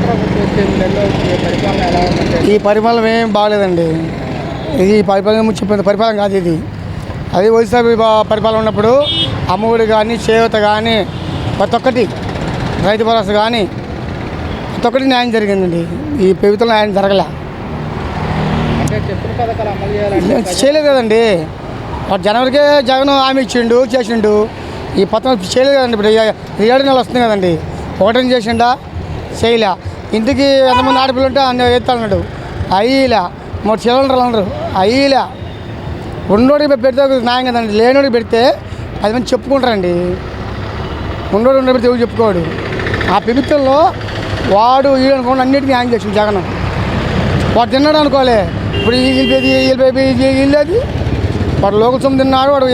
ప్రభుత్వం వచ్చే 3 నెలల్లో పరిపాలన ఎలా ఉందంటే? ఈ పరిపాలన ఏం బాగలేదండి. ఇది పరిపాలన చెప్పిన పరిపాలన కాదు ఇది. అది వైఎస్ఆర్ పరిపాలన ఉన్నప్పుడు అమ్మఒడి కానీ చేయూత కానీ ప్రతి ఒక్కటి రైతు భరోసా కానీ ప్రతి ఒక్కటి న్యాయం జరిగిందండి. ఈ ప్రభుత్వం న్యాయం జరగలే. అంటే చెప్పిన పథకాలు అమలు చేయాలంటే చేయలేదు కదండి. జనవరికే జగన్ హామీ ఇచ్చిండు చేసిండు. ఈ పథకం చేయలేదు కదండి. ఇప్పుడు 7 నెలలు వస్తుంది కదండి. ఒకటని చేసిండా చేయలే. ఇంటికి ఎంతమంది ఆడపిల్లలు ఉంటే అన్నీ ఎత్తాడు అయ్యిలే. 3 చిల్లలు అన్నారు అయ్యిలే. ఉన్నోడికి పెడితే న్యాయం కదండి. లేనోడికి పెడితే 10 మంది చెప్పుకుంటారండి. ఉన్నోడు పెడితే ఎవరు చెప్పుకోడు. ఆ ప్రభుత్వంలో వాడు వీడు అనుకోండి అన్నిటికీ న్యాయం చేసిండు జగన్. వాడు తిన్నాడు అనుకోలే. ఇప్పుడు వీళ్ళేది వాడు లోకల్ సొమ్ము తిన్నాడు. వాడు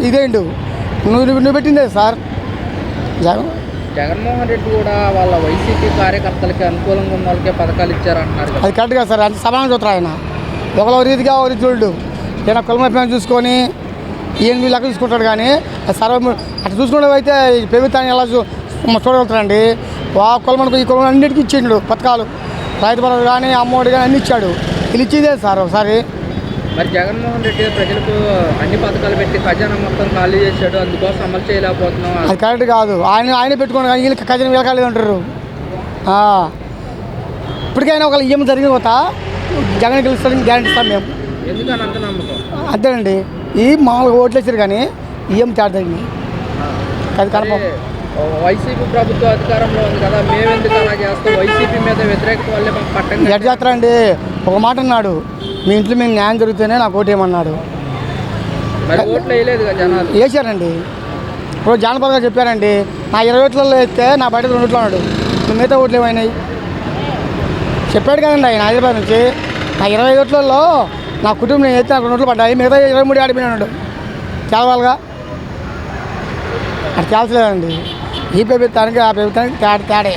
ఇదేండు నువ్వు పెట్టిందే సార్ జగన్. జగన్మోహన్ రెడ్డి కూడా వాళ్ళ వైసీపీ కార్యకర్తలకి అనుకూలంగా ఉన్న వాళ్ళకే పథకాలు ఇచ్చారంటున్నారు. అది కరెక్ట్ కదా సార్. అంత సమానం చూస్తారు ఆయన. ఒకళ్ళ రీతిగా ఒక చూడు. ఏదైనా కులమైపోయిన చూసుకొని ఈయన వీళ్ళు అక్కడ చూసుకుంటాడు. కానీ సర్వ అట్లా చూసుకుంటే అయితే ఈ ప్రభుత్వాన్ని ఎలా చూడగలుగుతారండి. ఆ కులమనుకో ఈ కులం అన్నిటికీ ఇచ్చిండు పథకాలు. రైతు భరోసా కానీ అమ్మఒడి కానీ అన్ని ఇచ్చాడు. వీళ్ళు ఇచ్చిందే సార్ ఒకసారి. మరి జగన్మోహన్ రెడ్డి ప్రజలకు అన్ని పథకాలు పెట్టి ఖజానా మొత్తం ఖాళీ చేశాడు. అందుకోసం అమలు చేయలేకపోతున్నాం. అది కరెక్ట్ కాదు. ఆయన పెట్టుకోండి కానీ వీళ్ళు ఖజానా వీళ్ళకాలేదు అంటారు. ఇప్పటికైనా ఒకళ్ళు ఈఎం జరిగిన పోతా జగన్ గెలుస్తారని గ్యారెంటీ ఇస్తాం మేము. ఎందుకని అంత నమ్మకం? అంతేనండి. ఈ మామూలుగా ఓట్లు వేసారు కానీ ఈఎం తేడా జరిగింది. అది కనపం. వైసీపీ ప్రభుత్వం అధికారంలో ఉంది కదా, మేమెందుకు అలా చేస్తాం? వైసీపీ మీద వ్యతిరేకత వల్లే మాకు పట్టండి ఎట్ చేస్తారండి. ఒక మాట అన్నాడు, మీ ఇంట్లో మేము న్యాయం జరుగుతూనే నాకు ఓటు వేయమన్నాడు. మరి ఓట్లు వేయలేదు కదా జనాలు. వేసారండి. ఇప్పుడు జానపద గారు చెప్పారండి, నా 20 ఓట్లలో వేస్తే నా బయట 2 ఓట్లు అన్నాడు. నువ్వు మిగతా ఓట్లు ఏమైనాయి చెప్పాడు కదండి ఆయన హైదరాబాద్ నుంచి. నా 25 ఓట్లలో నా కుటుంబం వేస్తే నాకు 2 ఓట్లు పడ్డాయి. మిగతా 23 ఆడిపోయినాడు. తెలవాలిగా. అది తేల్చలేదండి. ఈ ప్రభుత్వానికి ఆ ప్రభుత్వానికి తేడే.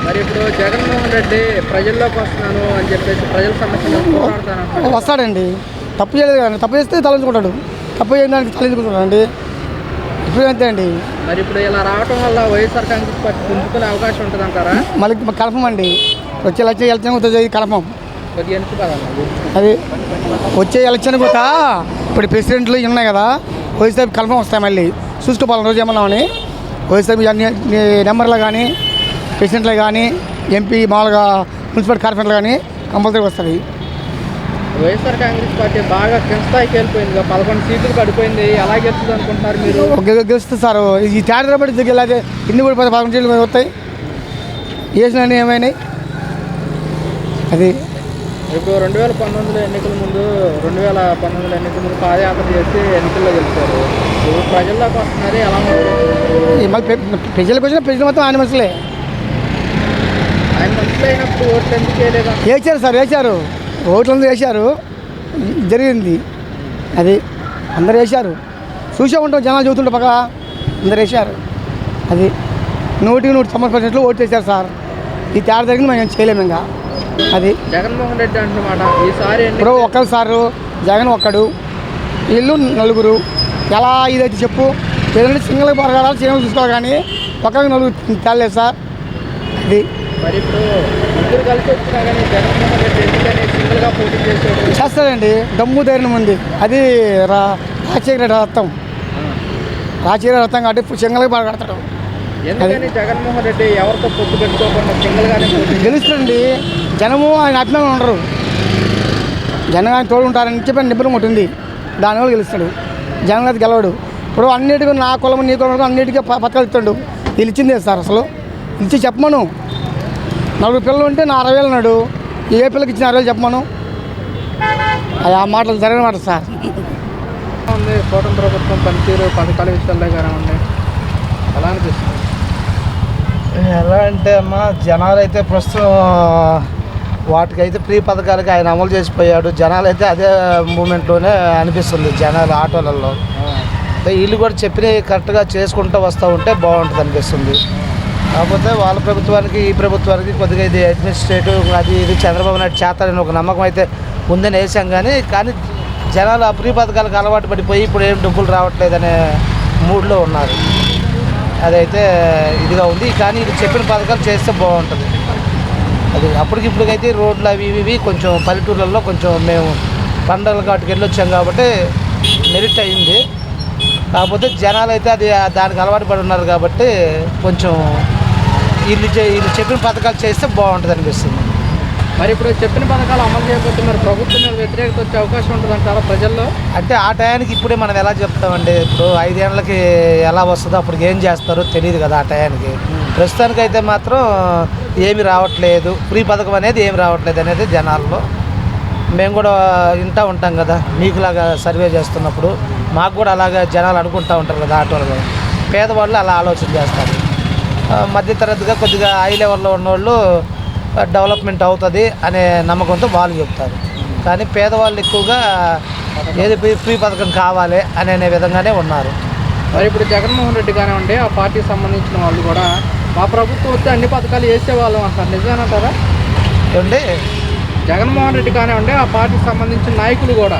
మరి ఇప్పుడు జగన్మోహన్ రెడ్డి ప్రజల్లోకి వస్తున్నాను అని చెప్పేసి ప్రజల సమస్యలు పోరాడతాను వస్తాడండి. తప్పు చేయలేదు కదండి. తప్పు చేస్తే తలంచుకుంటాడు. తప్పు చేయని దానికి తలంచుకుంటాడండి. ఇప్పుడు అంతే అండి. మరి ఇప్పుడు ఇలా రావటం వల్ల వైఎస్ఆర్ కాంగ్రెస్ పార్టీ పుంజుకునే అవకాశం ఉంటుంది అంటారా? మళ్ళీ కన్ఫర్మ్ అండి. వచ్చే ఎలక్షన్ అవుతుంది కన్ఫర్మ్. కొద్దిగా ఎందుకు కదన్నా అది వచ్చే ఎలక్షన్ కూడా ఇప్పుడు ప్రెసిడెంట్లు ఉన్నాయి కదా, వైఎస్ఆర్ కన్ఫర్మ్ వస్తాయి. మళ్ళీ చూసుకోవాలి రోజు ఏమన్నామని. వైఎస్ఆర్ అన్ని నెంబర్లు కానీ ప్రెసిడెంట్లు కానీ ఎంపీ మామూలుగా మున్సిపల్ కార్పొరేటర్లు కానీ కంపల్సరీ వస్తుంది. వైఎస్ఆర్ కాంగ్రెస్ పార్టీ బాగా కింద స్థాయికి వెళ్ళిపోయింది. 11 సీట్లు పడిపోయింది. ఎలా గెలుస్తుంది అనుకుంటున్నారు మీరు? గెలుస్తుంది సార్. ఈ తేడా పడి వెళ్ళాలి. ఇన్ని కూడా 11 సీట్లు వస్తాయి. వేసిన ఏమైనాయి అది. ఇప్పుడు 2019 ఎన్నికల ముందు పాదయాత్ర చేసి ఎన్నికల్లో గెలిచారు. ఇప్పుడు ప్రజల్లోకి వస్తున్నారు. ఎలా ఉంటుంది? మళ్ళీ ప్రజలకు వచ్చిన ప్రజలు మొత్తం ఆయన మనుషులే. ఆయన మనుషులు అయినప్పుడు ఓట్లు ఎందుకు వేయలేదు? వేసారు సార్. వేశారు. ఓట్లందరూ వేశారు. జరిగింది అది. అందరు వేశారు. చూసే ఉంటాం. జనాలు చూస్తుంటే పక్క అందరు వేశారు. అది 100% ఓటు వేశారు సార్. ఈ తేడా జరిగింది మేము చేయలేము ఇంకా. అది జగన్మోహన్ రెడ్డి అంటున్నమాట. ఈసారి ఇప్పుడు ఒక్కరు సారు జగన్ ఒక్కడు, వీళ్ళు 4. ఎలా ఇదైతే చెప్పు. ఏదంటే సింగిల్ పరగాలి సింగిల్ చూసుకోవాలి కానీ ఒక్కరికి 4 తేలేదు సార్. అది మరి ఇప్పుడు ముగ్గురు కలిసి వచ్చినా కానీ జగన్మోహన్ రెడ్డి ఎందుకని సింగిల్గా పోటీ చేశాడు? చేస్తాడండి. దమ్ము ధైర్యం ఉంది. అది రాజశేఖర రథం. రాజశేఖర రథం కాబట్టి సింగిల్గా పరగడతాడు. ఎందుకని జగన్మోహన్ రెడ్డి ఎవరితో పొత్తు పెట్టుకోకుండా సింగిల్గానే గెలుస్తాడండి. జనము ఆయన అభిమానం ఉండరు. జనం ఆయన తోడు ఉంటారని చెప్పి నిబ్బరం ఉంటుంది. దానివల్ల గెలుస్తాడు. జనం అయితే గెలవడు. ఇప్పుడు అన్నిటికీ నా కులం నీ కులం అన్నిటికీ పథకాలు ఇస్తాడు. వీళ్ళు ఇచ్చిందే సార్. అసలు ఇచ్చి చెప్పమను. 4 పిల్లలు ఉంటే నా 60,000 అన్నాడు. ఏ పిల్లకి ఇచ్చిన 60,000 చెప్పమను. ఆ మాటలు జరిగిన మాట సార్. ఉంది కూటమి ప్రభుత్వం పనితీరు పథకాల విషయాల్లో కానీ ఉన్నాయి. ఎలా అనిపిస్తుంది? ఎలా అంటే అమ్మా, జనాలు అయితే ప్రస్తుతం వాటికైతే ఫ్రీ పథకాలకి ఆయన అమలు చేసిపోయాడు. జనాలు అయితే అదే మూమెంట్లోనే అనిపిస్తుంది. జనాలు ఆటోలలో వీళ్ళు కూడా చెప్పినవి కరెక్ట్గా చేసుకుంటూ వస్తూ ఉంటే బాగుంటుంది అనిపిస్తుంది. కాకపోతే వాళ్ళ ప్రభుత్వానికి ఈ ప్రభుత్వానికి కొద్దిగా ఇది అడ్మినిస్ట్రేటివ్ అది ఇది చంద్రబాబు నాయుడు చేస్తారని ఒక నమ్మకం అయితే ఉందని వేసాం. కానీ జనాలు ఆ ఫ్రీ పథకాలకు అలవాటు పడిపోయి ఇప్పుడు ఏం డబ్బులు రావట్లేదనే మూడ్లో ఉన్నారు. అదైతే ఇదిగా ఉంది. కానీ ఇది చెప్పిన పథకాలు చేస్తే బాగుంటుంది. అది అప్పటికిప్పటికైతే రోడ్లు అవి ఇవి కొంచెం పల్లెటూర్లలో కొంచెం మేము పండగల కాటికి వెళ్ళొచ్చాం కాబట్టి మెరిట్ అయింది. కాకపోతే జనాలు అయితే అది దానికి అలవాటు పడి ఉన్నారు కాబట్టి కొంచెం వీళ్ళు చెప్పిన పథకాలు చేస్తే బాగుంటుంది అనిపిస్తుంది. మరి ఇప్పుడు చెప్పిన పథకాలు అమలు చేయకపోతే మరి ప్రభుత్వం మీద వ్యతిరేకత వచ్చే అవకాశం ఉంటుందంటారా ప్రజల్లో? అంటే ఆ టయానికి ఇప్పుడే మనం ఎలా చెప్తామండి, ఇప్పుడు 5 ఏళ్ళకి ఎలా వస్తుందో అప్పుడు ఏం చేస్తారో తెలియదు కదా ఆ టయానికి. ప్రస్తుతానికైతే మాత్రం ఏమి రావట్లేదు, ఫ్రీ పథకం అనేది ఏమి రావట్లేదు అనేది జనాల్లో. మేము కూడా వింటూ ఉంటాం కదా, మీకులాగా సర్వే చేస్తున్నప్పుడు మాకు కూడా అలాగే జనాలు అనుకుంటూ ఉంటారు కదా. ఆటోలో పేదవాళ్ళు అలా ఆలోచన చేస్తారు. మధ్యతరగతిగా కొద్దిగా హై లెవెల్లో ఉన్నవాళ్ళు డెవలప్మెంట్ అవుతుంది అనే నమ్మకంతో వాళ్ళు చెప్తారు. కానీ పేదవాళ్ళు ఎక్కువగా ఏది ఫ్రీ పథకం కావాలి అనే విధంగానే ఉన్నారు. మరి ఇప్పుడు జగన్మోహన్ రెడ్డి కానివ్వండి, ఆ పార్టీకి సంబంధించిన వాళ్ళు కూడా మా ప్రభుత్వం వస్తే అన్ని పథకాలు వేసేవాళ్ళం అంటారు, నిజమేనంటారా? ఏమండి, జగన్మోహన్ రెడ్డి కానివ్వండి, ఆ పార్టీకి సంబంధించిన నాయకులు కూడా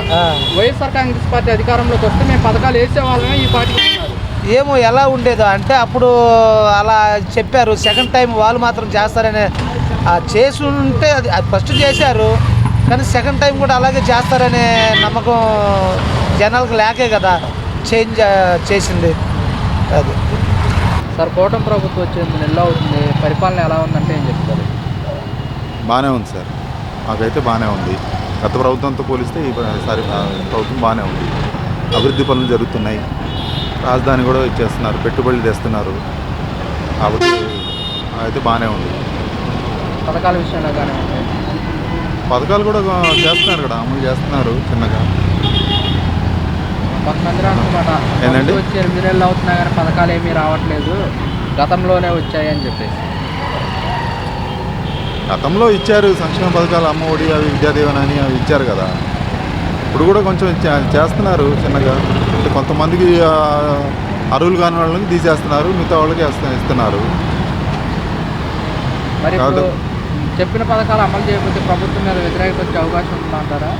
వైఎస్ఆర్ కాంగ్రెస్ పార్టీ అధికారంలోకి వస్తే మేము పథకాలు వేసేవాళ్ళమే ఈ పార్టీకి ఉన్నారు. ఏమో ఎలా ఉండేదో అంటే అప్పుడు అలా చెప్పారు. సెకండ్ టైం వాళ్ళు మాత్రం చేస్తారనే చేసి ఉంటే అది ఫస్ట్ చేశారు, కానీ సెకండ్ టైం కూడా అలాగే చేస్తారనే నమ్మకం జనాలకు లేకే కదా చేంజ్ చేసింది. అది సార్, కూటమి ప్రభుత్వం వచ్చేందుకు నెల అవుతుంది, పరిపాలన ఎలా ఉందంటే ఏం చెప్తారు? బాగానే ఉంది సార్, మాకైతే బాగానే ఉంది. గత ప్రభుత్వంతో పోలిస్తే ఈసారి ప్రభుత్వం బాగానే ఉంది. అభివృద్ధి పనులు జరుగుతున్నాయి, రాజధాని కూడా ఇచ్చేస్తున్నారు, పెట్టుబడులు తెస్తున్నారు. కాబట్టి అయితే బాగానే ఉంది. పథకాల విషయంలో కానివ్వండి, పథకాలు కూడా చేస్తున్నారు కదా, అమలు చేస్తున్నారు చిన్నగా. కొంతమంది అనుకుంటారా ఏంటండి? వచ్చి 8 నెలలు అవుతున్నా కానీ పథకాలు ఏమీ రావట్లేదు, గతంలోనే వచ్చాయని చెప్పేసి. గతంలో ఇచ్చారు సంక్షేమ పథకాలు, అమ్మ ఒడి అవి విద్యాదీవెన అని అవి ఇచ్చారు కదా. ఇప్పుడు కూడా కొంచెం చేస్తున్నారు చిన్నగా. అంటే కొంతమందికి అర్హులు కాని వాళ్ళకి తీసేస్తున్నారు, మిగతా వాళ్ళకి ఇస్తున్నారు. మరి ఇప్పుడు చెప్పిన పథకాలు అమలు చేయకపోతే ప్రభుత్వం మీద వ్యతిరేకత వచ్చే అవకాశం ఉందంటారా?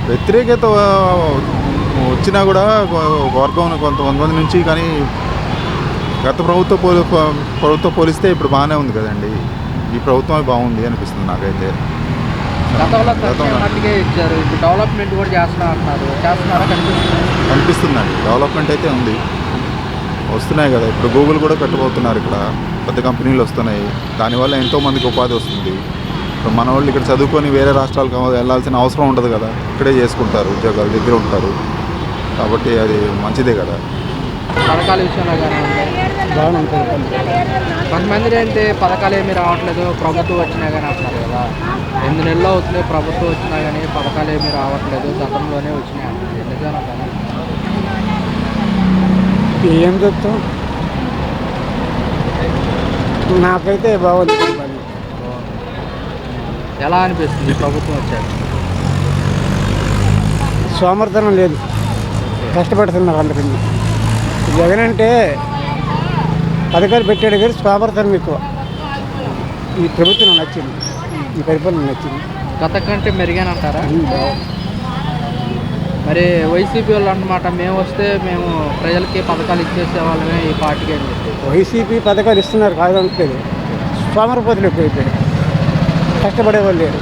వ్యతిరేకత వచ్చినా కూడా వర్గం కొంతమంది నుంచి, కానీ గత ప్రభుత్వం పోలిస్తే ఇప్పుడు బాగానే ఉంది కదండి. ఈ ప్రభుత్వమే బాగుంది అనిపిస్తుంది నాకైతే. గతంలో మట్టికే ఇచ్చారు, ఇప్పుడు డెవలప్మెంట్ కూడా చేస్తున్నారా కనిపిస్తుందండి. డెవలప్మెంట్ అయితే ఉంది, వస్తున్నాయి కదా. ఇప్పుడు గూగుల్ కూడా పెట్టబోతున్నారు, ఇక్కడ పెద్ద కంపెనీలు వస్తున్నాయి. దానివల్ల ఎంతోమందికి ఉపాధి వస్తుంది. ఇప్పుడు మన వాళ్ళు ఇక్కడ చదువుకొని వేరే రాష్ట్రాలకు వెళ్ళాల్సిన అవసరం ఉండదు కదా, ఇక్కడే చేసుకుంటారు, ఉద్యోగాలు దగ్గర ఉంటారు. కాబట్టి అది మంచిదే కదా. పథకాల విషయంలో కానీ కొంతమంది అంటే పథకాలు ఏమీ రావట్లేదు, ప్రభుత్వం వచ్చినా కానీ అంటున్నారు కదా. 8 నెలలు అవుతుంది ప్రభుత్వం వచ్చినా కానీ పథకాలు ఏమీ రావట్లేదు, గతంలోనే వచ్చినాయి అంటున్నారు, నిజానా కానీ? ఏం చెప్తాం, నాకైతే బాగుంది. ఎలా అనిపిస్తుంది ప్రభుత్వం వచ్చాక? సోమర్థనం లేదు, కష్టపడుతున్నారు అందరికీ. జగన్ అంటే పథకాలు పెట్టాడు కానీ సోమర్థనం ఎక్కువ. ఈ ప్రభుత్వం నచ్చింది, ఈ పరిపాలన నచ్చింది. గత కంటే మెరుగేనంటారా? మరి వైసీపీ వాళ్ళు అన్నమాట, మేము వస్తే మేము ప్రజలకి పథకాలు ఇచ్చేసే వాళ్ళమే ఈ పార్టీకి అని చెప్పి. వైసీపీ పథకాలు ఇస్తున్నారు కాదనట్లేదు, సోమరపోతులు ఎక్కువైపోయారు, కష్టపడేవాళ్ళు లేరు.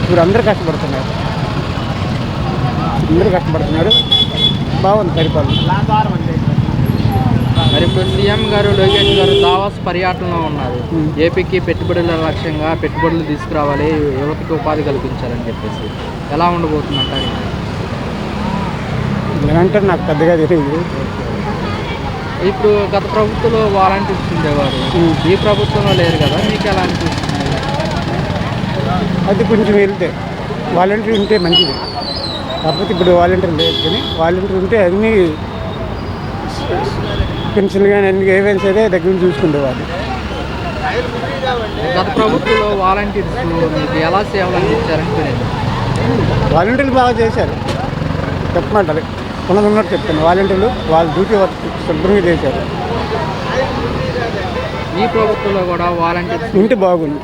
ఇప్పుడు అందరూ కష్టపడుతున్నారు, బాగుంది పరిపాలన. మరి ఇప్పుడు సీఎం గారు లోకేష్ గారు దావాస్ పర్యటనలో ఉన్నారు. ఏపీకి పెట్టుబడుల లక్ష్యంగా పెట్టుబడులు తీసుకురావాలి, యువతకి ఉపాధి కల్పించాలని చెప్పేసి ఎలా ఉండబోతుందంటారు? నేనంటే నాకు పెద్దగా తెలియదు. ఇప్పుడు గత ప్రభుత్వంలో వాలంటీర్స్ ఉండేవారు, ఈ ప్రభుత్వంలో లేరు కదా, మీకు ఎలా అనిపిస్తుంది? అది కొంచెం వెళ్తే వాలంటీర్ ఉంటే మంచిది. కాకపోతే ఇప్పుడు వాలంటీర్ లేదు, కానీ వాలంటీర్ ఉంటే అన్నీ పెన్షన్ కానీ అన్ని ఏవైనా సరే దగ్గర చూసుకునేవాళ్ళు. గత ప్రభుత్వంలో వాలంటీర్స్ మీకు ఎలా సేవలు అందించారని? వాలంటీర్లు బాగా చేశారు, చెప్పమంటారు, ఉన్నట్టు చెప్తాను. వాలంటీర్లు వాళ్ళ డ్యూటీ శుభ్రంగా చేశారు. ఈ ప్రభుత్వంలో కూడా వాలంటీర్స్ ఉంటే బాగుంది.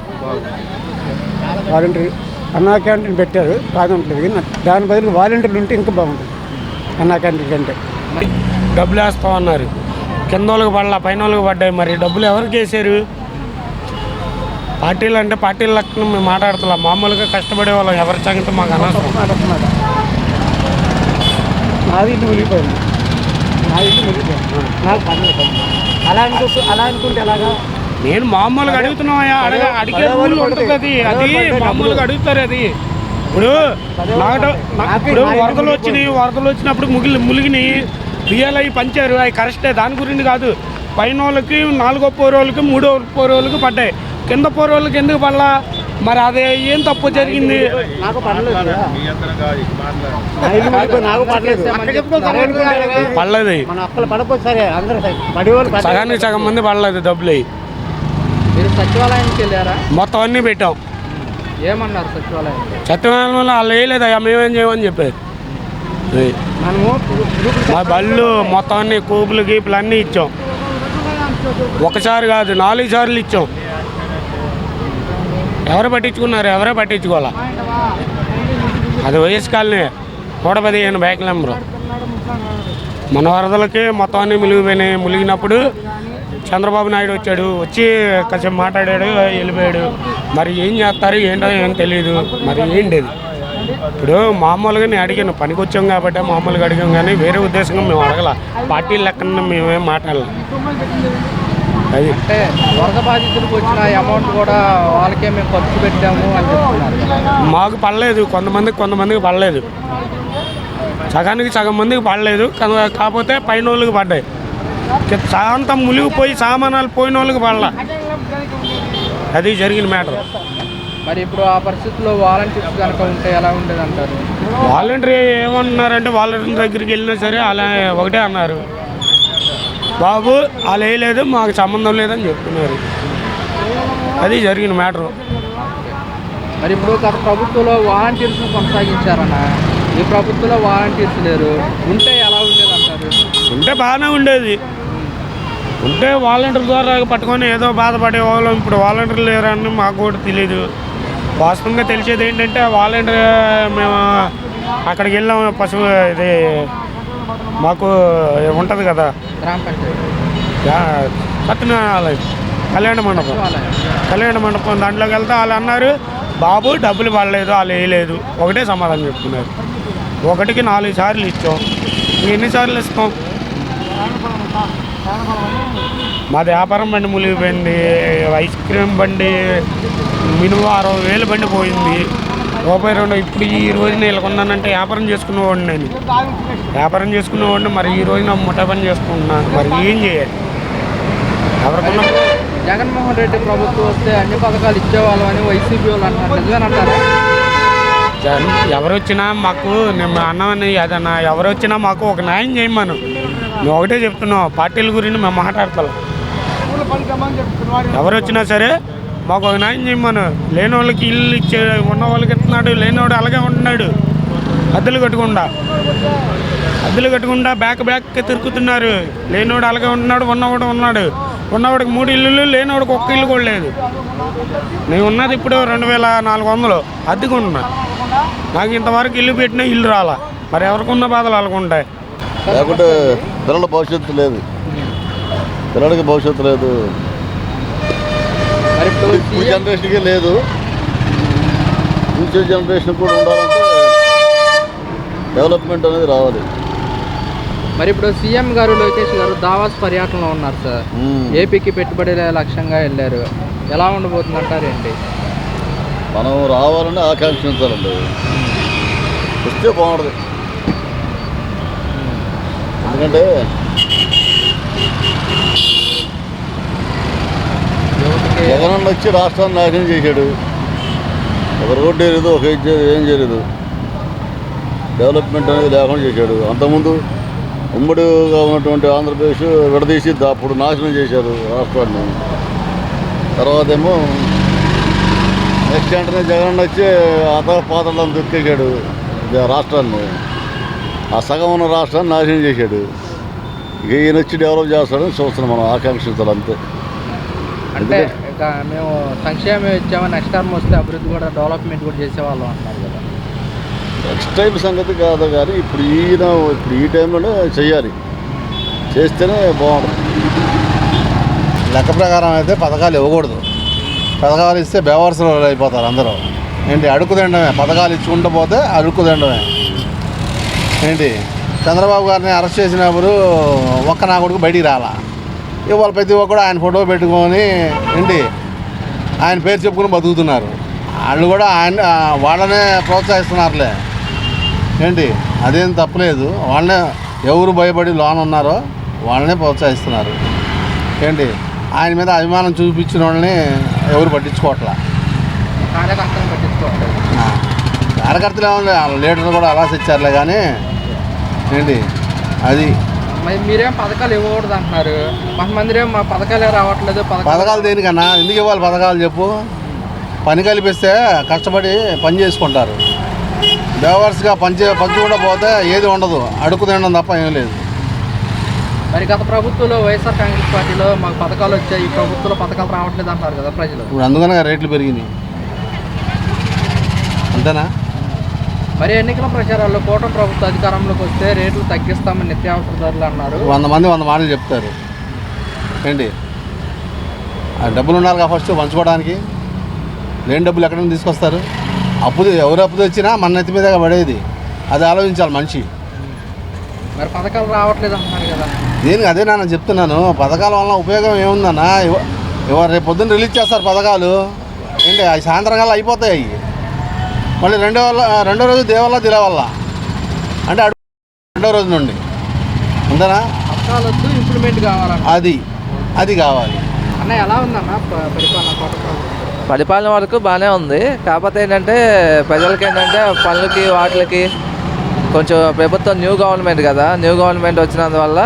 వాలంటీర్ అన్నా క్యాంటీన్ పెట్టారు కాదంటలేదు, కానీ దాని బదులు వాలంటీర్లు ఉంటే ఇంకా బాగుంటుంది అన్నా క్యాంటీన్ కంటే. డబ్బులు వేస్తామన్నారు, కింద వాళ్ళకి పడలా, పైన వాళ్ళకి పడ్డాయి. మరి డబ్బులు ఎవరికి వేసారు? పార్టీలు అంటే పార్టీల లెక్కన మేము మాట్లాడుతున్నాం. మామూలుగా కష్టపడే వాళ్ళం ఎవరి సంగతి మాకు అనవసరం. నేను మామూలుగా అడుగుతున్నాయా? అడిగే ఊళ్ళు ఉంటుంది అది మామూలుగా అడుగుతారు. అది ఇప్పుడు ఇప్పుడు వరదలు వచ్చినప్పుడు ములిగిని బియ్యాలు అవి పంచారు, అవి కరెక్టే, దాని గురించి కాదు. పైన వాళ్ళకి 4వ పోరు వాళ్ళకి 3వ పోరు వాళ్ళకి పడ్డాయి, కింద పోరు వాళ్ళకి ఎందుకు పడలా? మరి అదే ఏం తప్పు జరిగింది? పడలేదు, సగానికి సగం మంది పడలేదు డబ్బులు. మీరు సచివాలయానికి వెళ్ళారా? మొత్తం అన్నీ పెట్టాం. ఏమన్నారు సచివాలయంలో వాళ్ళు వేయలేదయ్యా, మేమేం చేయమని చెప్పారు. మా బళ్ళు మొత్తం అన్ని కూపులు గీపులు అన్నీ ఇచ్చాం. ఒకసారి కాదు 4 సార్లు ఇచ్చాం. ఎవరు పట్టించుకున్నారు? ఎవరో పట్టించుకోవాలా. అది వైఎస్ కాలనీ 115 బ్యాక్ నెంబరు. మన వరదలకి మొత్తం అన్నీ మునిగిపోయినాయి. మునిగినప్పుడు చంద్రబాబు నాయుడు వచ్చి కాసేపు మాట్లాడాడు, వెళ్ళిపోయాడు. మరి ఏం చేస్తారు ఏంటో ఏం తెలియదు. మరి ఏంటిది ఇప్పుడు మామూలుగా నేను అడిగాను, పనికి వచ్చాం కాబట్టి మామూలుగా అడిగాం, కానీ వేరే ఉద్దేశంగా మేము అడగల. పార్టీ లెక్కన మేమేం మాట్లాడాలి. అది అంటే వరద బాధితులకు వచ్చిన అమౌంట్ కూడా వాళ్ళకే మేము ఖర్చు పెట్టాము అని చెప్తున్నారు. మాకు పడలేదు, కొంతమందికి పడలేదు. సగానికి సగం మందికి పడలేదు, కాకపోతే పైన వాళ్ళకి పడ్డాయి. సాయంత్రం మునిగిపోయి సామానాలు పోయిన వాళ్ళకి పడలా. అది జరిగిన మ్యాటర్. మరి ఇప్పుడు ఆ పరిస్థితుల్లో వాలంటీర్స్ కనుక ఉంటే ఎలా ఉండేది అంటారు? వాలంటీర్ ఏమన్నారంటే వాలంటీర్ దగ్గరికి వెళ్ళినా సరే అలా ఒకటే అన్నారు, బాబు వాళ్ళు వేయలేదు, మాకు సంబంధం లేదని చెప్తున్నారు. అది జరిగిన మ్యాటరు. మరి ఇప్పుడు గత ప్రభుత్వంలో వాలంటీర్స్ కొనసాగించారన్న, ఈ ప్రభుత్వంలో వాలంటీర్స్ లేరు, ఉంటే ఎలా ఉండేది అంటారు? ఉంటే బాగానే ఉండేది. ఉంటే వాలంటీర్ ద్వారా పట్టుకొని ఏదో బాధపడేవాళ్ళం. ఇప్పుడు వాలంటీర్లు లేరని మాకు కూడా తెలీదు. వాస్తవంగా తెలిసేది ఏంటంటే వాలంటీర్ మేము అక్కడికి వెళ్ళాము. పశువు ఇది మాకు ఉంటుంది కదా, గ్రామ పంచాయతీ సత్యనారాయణ కళ్యాణ మండపం దాంట్లోకి వెళ్తే వాళ్ళు అన్నారు, బాబు డబ్బులు పడలేదు, వాళ్ళు వేయలేదు, ఒకటే సమాధానం చెప్తున్నారు. ఒకటికి 4 సార్లు ఇచ్చాం, ఎన్నిసార్లు ఇస్తాం? మాది వ్యాపారం బండి మునిగిపోయింది, ఐస్ క్రీమ్ బండి మినిమం 60,000 బండి పోయింది. ₹2 ఇప్పుడు ఈ రోజున వీళ్ళకున్నానంటే వ్యాపారం చేసుకునేవాడిని. నేను వ్యాపారం చేసుకునేవాడిని, మరి ఈ రోజున ముఠా పని చేసుకుంటున్నాను. మరి ఏం చేయాలి? ఎవరికన్నా జగన్మోహన్ రెడ్డి ప్రభుత్వం వస్తే అన్ని పథకాలు ఇచ్చేవాళ్ళం అని వైసీపీ వాళ్ళు అంటారు, నిజమేనంటారా? ఎవరు వచ్చినా మాకు నేను అన్నామని అదన్నా, ఎవరు వచ్చినా మాకు ఒక న్యాయం చేయమను. మేము ఒకటే చెప్తున్నాం, పార్టీల గురించి మేము మాట్లాడతాం. ఎవరు వచ్చినా సరే మాకు ఒక న్యాయం చేయమను. లేని వాళ్ళకి ఇల్లు ఇచ్చే, ఉన్న వాళ్ళకి ఇస్తున్నాడు, లేనివాడు అలాగే ఉంటున్నాడు. అద్దెలు కట్టుకుండా బ్యాక్ తిరుగుతున్నారు. లేనివాడు అలాగే ఉంటున్నాడు, ఉన్నవాడికి 3 ఇల్లులు, లేనివాడికి 1 ఇల్లు కూడా లేదు. నేను ఉన్నది ఇప్పుడు 2400 అద్దెకుంటున్నా. నాకు ఇంతవరకు ఇల్లు పెట్టినా ఇల్లు రాలా. మరి ఎవరికున్న బాధలు వాళ్ళకు ఉంటాయి. లేకుంటే పిల్లల భవిష్యత్తు లేదు, పిల్లలకి భవిష్యత్తు లేదు, ఇప్పుడు జనరేషన్కే లేదు. ఫ్యూచర్ జనరేషన్ కూడా ఉండాలంటే డెవలప్మెంట్ అనేది రావాలి. మరి ఇప్పుడు సీఎం గారు లోకేష్ గారు దావాస్ పర్యటనలో ఉన్నారు సార్. ఏపీకి పెట్టుబడుల లక్ష్యంగా వెళ్ళారు. ఎలా ఉండబోతుంది అంటారు ఏంటి? మనం రావాలని ఆకాంక్షించాలండి, వస్తే బాగుంటుంది. ఎందుకంటే జగనన్న వచ్చి రాష్ట్రాన్ని నాశనం చేశాడు. ఒక రోడ్డు వేయలేదు, ఒక ఏం చేయలేదు, డెవలప్మెంట్ అనేది లేకుండా చేశాడు. అంతకుముందు ఉమ్మడిగా ఉన్నటువంటి ఆంధ్రప్రదేశ్ విడదీసి అప్పుడు నాశనం చేశారు రాష్ట్రాన్ని. తర్వాత ఏమో నెక్స్ట్ వెంటనే జగన్ వచ్చి పాత్రలను దొక్కేశాడు రాష్ట్రాన్ని. ఆ సగం ఉన్న రాష్ట్రాన్ని నాశనం చేశాడు. ఇక ఈయన వచ్చి డెవలప్ చేస్తాడని చూస్తున్నాం, మనం ఆకాంక్షించాలి అంతే. అంటే మేము సంక్షేమం ఇచ్చామని నెక్స్ట్ టైం వస్తే అభివృద్ధి కూడా డెవలప్మెంట్ కూడా చేసేవాళ్ళం అంటున్నారు కదా. నెక్స్ట్ టైం సంగతి కాదు, కానీ ఇప్పుడు ఈ టైంలోనే చెయ్యాలి, చేస్తేనే బాగుంటుంది. లెక్క ప్రకారం అయితే పథకాలు ఇవ్వకూడదు. పథకాలు ఇస్తే బేవర్సలు అయిపోతారు అందరూ. ఏంటి అడుక్కు తినడమే, పథకాలు ఇచ్చుకుంటూ పోతే అడుక్కు తినడమే. ఏంటి చంద్రబాబు గారిని అరెస్ట్ చేసినప్పుడు ఒక్క నా కొడుకు బయటికి రాలా. ఇవాళ ప్రతి ఒక్కడు ఆయన ఫోటో పెట్టుకొని ఏంటి ఆయన పేరు చెప్పుకుని బతుకుతున్నారు. వాళ్ళు కూడా వాళ్ళనే ప్రోత్సహిస్తున్నారులే. ఏంటి అదేం తప్పలేదు. వాళ్ళనే ఎవరు భయపడి లోన్ ఉన్నారో వాళ్ళనే ప్రోత్సహిస్తున్నారు. ఏంటి ఆయన మీద అభిమానం చూపించిన వాళ్ళని ఎవరు పట్టించుకోవట్లా. కార్యకర్తలు పట్టించుకోవట్లేదు. కార్యకర్తలు ఏమన్నా లీడర్లు కూడా అలా ఇచ్చారులే. కానీ ఏంటి అది మరి మీరేం పథకాలు ఇవ్వకూడదు అంటున్నారు. కొంతమంది మా పథకాలే రావట్లేదు. పథకాలు దేనికన్నా ఎందుకు ఇవ్వాలి పథకాలు చెప్పు? పని కల్పిస్తే కష్టపడి పని చేసుకుంటారు. బేవర్స్గా పంచుకుండా పోతే ఏది ఉండదు, అడుక్కు తినడం తప్ప ఏం లేదు. మరి గత ప్రభుత్వంలో వైఎస్ఆర్ కాంగ్రెస్ పార్టీలో మాకు పథకాలు వచ్చాయి, ఈ ప్రభుత్వంలో పథకాలు రావట్లేదు అంటారు కదా ప్రజలు. ఇప్పుడు అందుకనే రేట్లు పెరిగినాయి అంతేనా? మరి ఎన్నికల ప్రచారాల్లో కూటమి ప్రభుత్వ అధికారంలోకి వస్తే రేట్లు తగ్గిస్తామని నిత్యావసర ధరలు అన్నారు. 100 మంది 100 మాటలు చెప్తారు. ఏంటి ఆ డబ్బులు ఉండాలిగా ఫస్ట్ పంచుకోవడానికి. లేని డబ్బులు ఎక్కడ నుంచి తీసుకొస్తారు? ఎవరు అప్పు తెచ్చినా మన నెత్తి మీద పడేది. అది ఆలోచించాలి మనిషి. మరి పథకాలు రావట్లేదు అంటున్నారు కదా. దేనికి అదే నాన్న చెప్తున్నాను. పథకాల వల్ల ఉపయోగం ఏముందన్నా? రేపు పొద్దున్న రిలీజ్ చేస్తారు పథకాలు. ఏంటి అవి సాయంత్రం కల్లా అయిపోతాయి. అవి మళ్ళీ రెండో రోజు దేవల్ల దిలవల్ల అంటే రెండో రోజు నుండి అంతేనా? పథకాలు వద్దు, ఇంప్లిమెంట్ కావాలన్న అది కావాలి. అన్న ఎలా ఉందన్న పరిపాలన కూటమి ప్రభుత్వం? పరిపాలన వరకు బాగానే ఉంది. కాకపోతే ఏంటంటే ప్రజలకి ఏంటంటే పనులకి వాటికి కొంచెం ప్రభుత్వం న్యూ గవర్నమెంట్ కదా, న్యూ గవర్నమెంట్ వచ్చినందువల్ల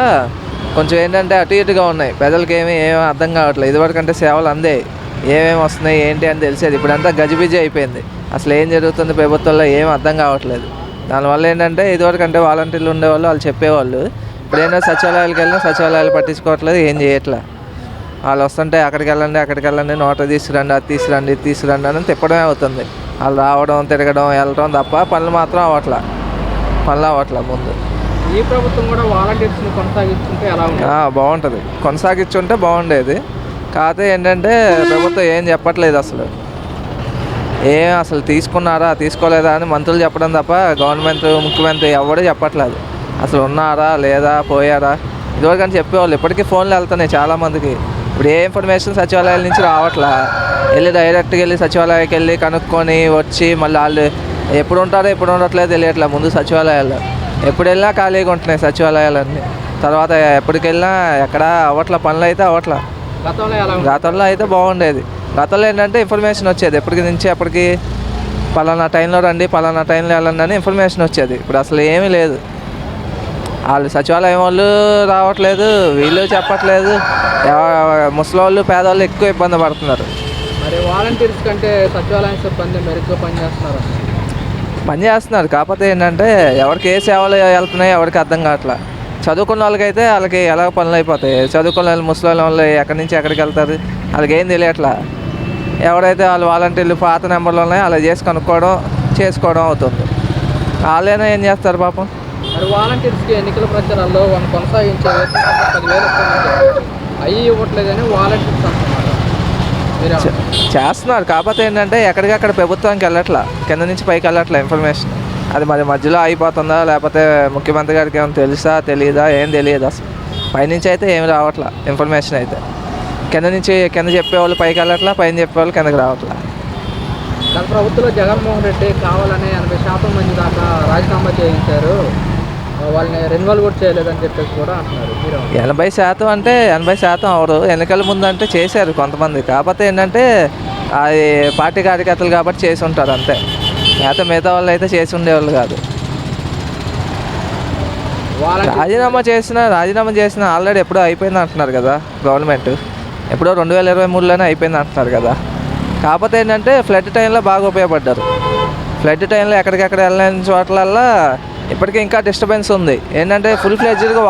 కొంచెం ఏంటంటే అటు ఇటుగా ఉన్నాయి. ప్రజలకి ఏమీ అర్థం కావట్లేదు. ఇదివరకంటే సేవలు అందాయి, ఏమేమి వస్తున్నాయి ఏంటి అని తెలిసేది. ఇప్పుడంతా గజిబిజి అయిపోయింది. అసలు ఏం జరుగుతుంది ప్రభుత్వంలో ఏం అర్థం కావట్లేదు. దానివల్ల ఏంటంటే ఇదివరకంటే వాలంటీర్లు ఉండేవాళ్ళు, వాళ్ళు చెప్పేవాళ్ళు. ఇప్పుడు ఏంటంటే సచివాలయాలకు వెళ్ళినా సచివాలయాలు పట్టించుకోవట్లేదు, ఏం చేయట్లేదు. వాళ్ళు వస్తుంటే అక్కడికి వెళ్ళండి, నోట తీసుకురండి, అది తీసుకురండి, ఇది తీసుకురండి అని తిప్పడమే అవుతుంది. వాళ్ళు రావడం, తిరగడం, వెళ్ళడం తప్ప పనులు మాత్రం అవ్వట్లా ముందు. ఈ ప్రభుత్వం కూడా వాలంటీర్స్ని కొనసాగించుకుంటే ఎలా ఉంటుంది? బాగుంటుంది, కొనసాగించుంటే బాగుండేది. కాకపోతే ఏంటంటే ప్రభుత్వం ఏం చెప్పట్లేదు. అసలు తీసుకున్నారా తీసుకోలేదా అని మంత్రులు చెప్పడం తప్ప గవర్నమెంట్ ముఖ్యమంత్రి ఎవరు చెప్పట్లేదు. అసలు ఉన్నారా లేదా పోయారా ఇదివరకని చెప్పేవాళ్ళు. ఇప్పటికీ ఫోన్లు వెళ్తున్నాయి చాలామందికి. ఇప్పుడు ఏ ఇన్ఫర్మేషన్ సచివాలయాల నుంచి రావట్లా. డైరెక్ట్గా వెళ్ళి సచివాలయానికి వెళ్ళి కనుక్కొని వచ్చి మళ్ళీ వాళ్ళు ఎప్పుడు ఉంటారో ఎప్పుడు ఉండట్లేదు తెలియట్లే. ముందు సచివాలయాల్లో ఎప్పుడు వెళ్ళినా ఖాళీగా ఉంటున్నాయి సచివాలయాలన్నీ. తర్వాత ఎప్పటికి వెళ్ళినా ఎక్కడ పనులు అయితే అవ్వట్లా. గతంలో అయితే బాగుండేది. గతంలో ఏంటంటే ఇన్ఫర్మేషన్ వచ్చేది ఎప్పటికి నుంచి అప్పటికి, పలానా టైంలో రండి, పలానా టైంలో వెళ్ళండి అని ఇన్ఫర్మేషన్ వచ్చేది. ఇప్పుడు అసలు ఏమీ లేదు. వాళ్ళు సచివాలయం వాళ్ళు రావట్లేదు, వీళ్ళు చెప్పట్లేదు. ముసలి పేదవాళ్ళు ఎక్కువ ఇబ్బంది పడుతున్నారు. మరి వాలంటీర్స్ కంటే సచివాలయం సిబ్బంది మెరుగ్గా పనిచేస్తున్నారు. కాకపోతే ఏంటంటే ఎవరికి ఏ సేవలు వెళ్తున్నాయో ఎవరికి అర్థం కావట్లా. చదువుకున్న వాళ్ళకైతే వాళ్ళకి ఎలా పనులు అయిపోతాయి. చదువుకున్న వాళ్ళు ముసలి వాళ్ళు ఎక్కడి నుంచి ఎక్కడికి వెళ్తారు, వాళ్ళకి ఏం తెలియట్లా. ఎవరైతే వాళ్ళు వాలంటీర్లు పాత నెంబర్లు ఉన్నాయో అలా చేసి చేసుకోవడం అవుతుంది. వాళ్ళైనా ఏం చేస్తారు పాపం. మరి వాలంటీర్స్కి ఎన్నికల ప్రచారాల్లో వాళ్ళు కొనసాగించే 10,000 అవి ఇవ్వట్లేదని వాలంటీర్స్ అంటున్నారు. చేస్తున్నారు. కాకపోతే ఏంటంటే ఎక్కడికక్కడ ప్రభుత్వానికి వెళ్ళట్లా, కింద నుంచి పైకి వెళ్ళట్లా ఇన్ఫర్మేషన్. అది మరి మధ్యలో అయిపోతుందా లేకపోతే ముఖ్యమంత్రి గారికి ఏమైనా తెలుసా తెలియదా ఏం తెలియదు. అసలు పైనుంచి అయితే ఏమి రావట్లా ఇన్ఫర్మేషన్. అయితే కింద చెప్పేవాళ్ళు పైకి వెళ్ళట్లా, పైన చెప్పేవాళ్ళు కిందకి రావట్లా. గత ప్రభుత్వంలో జగన్మోహన్ రెడ్డి కావాలని 80% మంది దాకా రాజీనామా చేయించారు, వాళ్ళని రెన్యువల్ కూడా చేయలేదని చెప్పేసి కూడా అంటున్నారు. 80% అంటే 80% అవరు. ఎన్నికల ముందు అంటే చేశారు కొంతమంది. కాకపోతే ఏంటంటే అది పార్టీ కార్యకర్తలు కాబట్టి చేసి ఉంటారు అంతే. మిగతా వాళ్ళు అయితే చేసి ఉండేవాళ్ళు కాదు. రాజీనామా చేసిన ఆల్రెడీ ఎప్పుడో అయిపోయింది అంటున్నారు కదా గవర్నమెంట్. ఎప్పుడో 2023లోనే అయిపోయింది అంటున్నారు కదా. కాకపోతే ఏంటంటే ఫ్లడ్ టైంలో బాగా ఉపయోగపడ్డారు. ఫ్లడ్ టైంలో ఎక్కడికెక్కడ వెళ్ళని చోట్లల్లా ఇప్పటికీ ఇంకా డిస్టర్బెన్స్ ఉంది. ఏంటంటే ఫుల్ ఫ్లెడ్జ్డ్గా